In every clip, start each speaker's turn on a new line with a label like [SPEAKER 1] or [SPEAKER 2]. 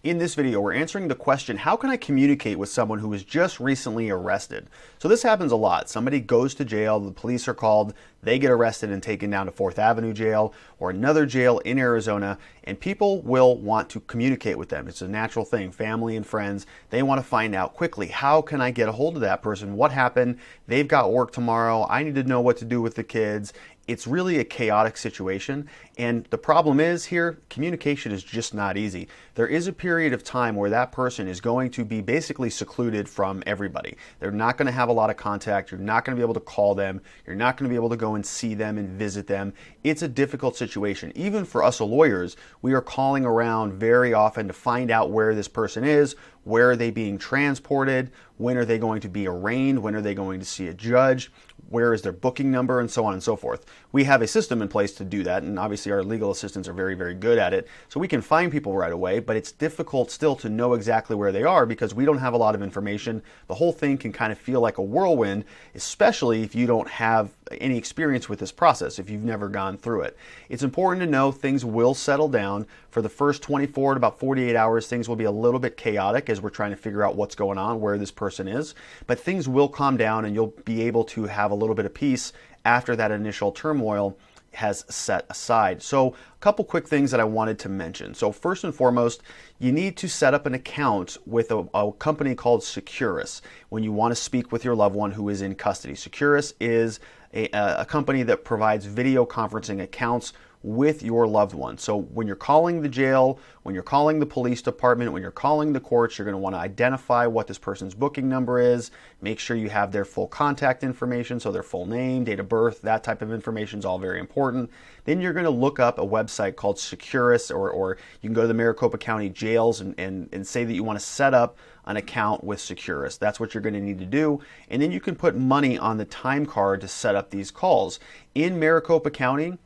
[SPEAKER 1] In this video, we're answering the question, how can I communicate with someone who was just recently arrested? So this happens a lot. Somebody goes to jail, the police are called, they get arrested and taken down to 4th Avenue jail or another jail in Arizona, and people will want to communicate with them. It's a natural thing. Family and friends, they want to find out quickly, how can I get a hold of that person? What happened? They've got work tomorrow. I need to know what to do with the kids. It's really a chaotic situation, and the problem is here, communication is just not easy. There is a period of time where that person is going to be basically secluded from everybody. They're not going to have a lot of contact. You're not going to be able to call them. You're not going to be able to go and see them and visit them. It's a difficult situation. Even for us lawyers, we are calling around very often to find out where this person is, where are they being transported, when are they going to be arraigned, when are they going to see a judge, where is their booking number, and so on and so forth. We have a system in place to do that, and obviously our legal assistants are very, very good at it. So we can find people right away, but it's difficult still to know exactly where they are because we don't have a lot of information. The whole thing can kind of feel like a whirlwind, especially if you don't have any experience with this process, if you've never gone through it. It's important to know things will settle down. For the first 24 to about 48 hours, things will be a little bit chaotic as we're trying to figure out what's going on, where this person is, but things will calm down and you'll be able to have a little bit of peace after that initial turmoil has set aside. So a couple quick things that I wanted to mention. So first and foremost, you need to set up an account with a company called Securus when you want to speak with your loved one who is in custody. Securus is a company that provides video conferencing accounts with your loved one. So when you're calling the jail, when you're calling the police department, when you're calling the courts, you're going to want to identify what this person's booking number is, make sure you have their full contact information, so their full name, date of birth, that type of information is all very important. Then you're going to look up a website called Securus, or you can go to the Maricopa County jails and say that you want to set up an account with Securus. That's what you're going to need to do. And then you can put money on the time card to set up these calls. In Maricopa County,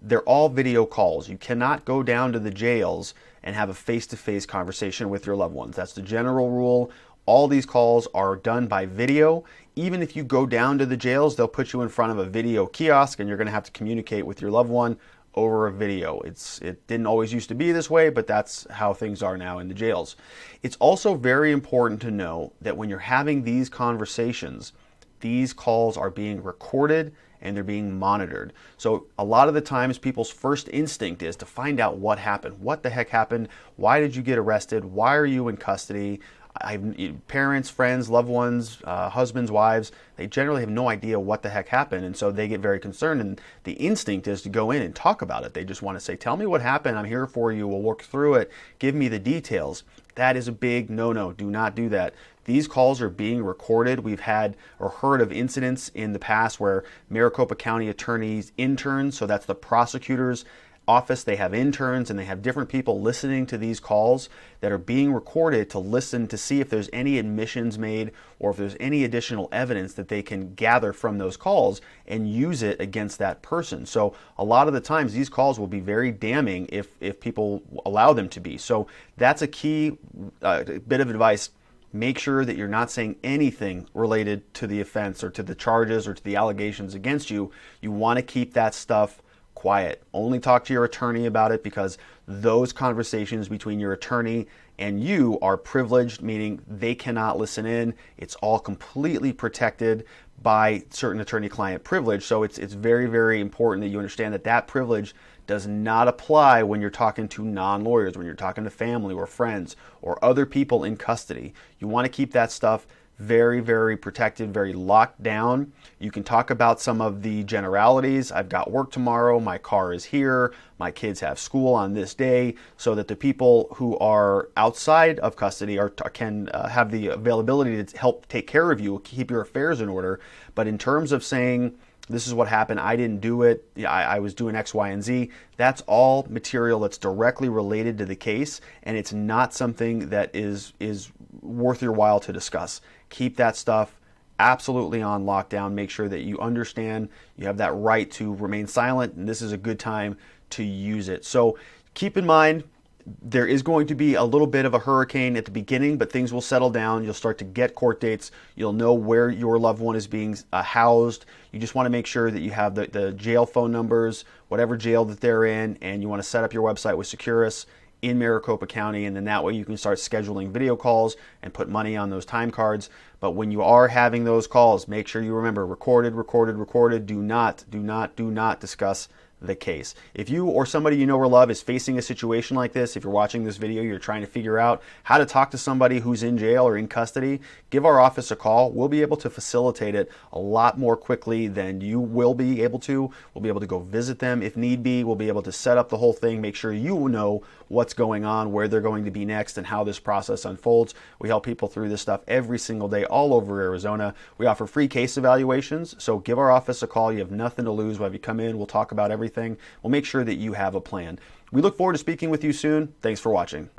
[SPEAKER 1] they're all video calls. You cannot go down to the jails and have a face-to-face conversation with your loved ones. That's the general rule. All these calls are done by video. Even if you go down to the jails, they'll put you in front of a video kiosk and you're going to have to communicate with your loved one over a video. It didn't always used to be this way, but that's how things are now in the jails. It's also very important to know that when you're having these conversations, these calls are being recorded and they're being monitored. So a lot of the times people's first instinct is to find out what happened. What the heck happened? Why did you get arrested? Why are you in custody? Parents, friends, loved ones, husbands, wives, they generally have no idea what the heck happened, and so they get very concerned, and the instinct is to go in and talk about it. They just want to say, tell me what happened, I'm here for you, we'll work through it, give me the details. That is a big no-no. Do not do that. These calls are being recorded. We've had or heard of incidents in the past where Maricopa County attorneys, interns, so that's the prosecutor's office, they have interns and they have different people listening to these calls that are being recorded to listen to see if there's any admissions made or if there's any additional evidence that they can gather from those calls and use it against that person. So a lot of the times these calls will be very damning if people allow them to be. So that's a key bit of advice. Make sure that you're not saying anything related to the offense or to the charges or to the allegations against you. You want to keep that stuff quiet. Only talk to your attorney about it because those conversations between your attorney and you are privileged, meaning they cannot listen in. It's all completely protected by certain attorney-client privilege. So it's very, very important that you understand that that privilege does not apply when you're talking to non-lawyers, when you're talking to family or friends or other people in custody. You want to keep that stuff very, very protected, very locked down. You can talk about some of the generalities. I've got work tomorrow, my car is here, my kids have school on this day, so that the people who are outside of custody can have the availability to help take care of you, keep your affairs in order. But in terms of saying, this is what happened, I didn't do it, I was doing X, Y, and Z, that's all material that's directly related to the case, and it's not something that is worth your while to discuss. Keep that stuff absolutely on lockdown. Make sure that you understand you have that right to remain silent, and this is a good time to use it. So keep in mind, there is going to be a little bit of a hurricane at the beginning, but things will settle down. You'll start to get court dates. You'll know where your loved one is being housed. You just want to make sure that you have the jail phone numbers, whatever jail that they're in, and you want to set up your website with Securus. in Maricopa County, and then that way you can start scheduling video calls and put money on those time cards. But when you are having those calls, make sure you remember recorded, recorded, recorded. Do not discuss the case. If you or somebody you know or love is facing a situation like this, if you're watching this video, you're trying to figure out how to talk to somebody who's in jail or in custody, give our office a call. We'll be able to facilitate it a lot more quickly than you will be able to. We'll be able to go visit them if need be. We'll be able to set up the whole thing, make sure you know what's going on, where they're going to be next, and how this process unfolds. We help people through this stuff every single day all over Arizona. We offer free case evaluations, so give our office a call. You have nothing to lose. We'll have you come in. We'll talk about everything. We'll make sure that you have a plan. We look forward to speaking with you soon. Thanks for watching.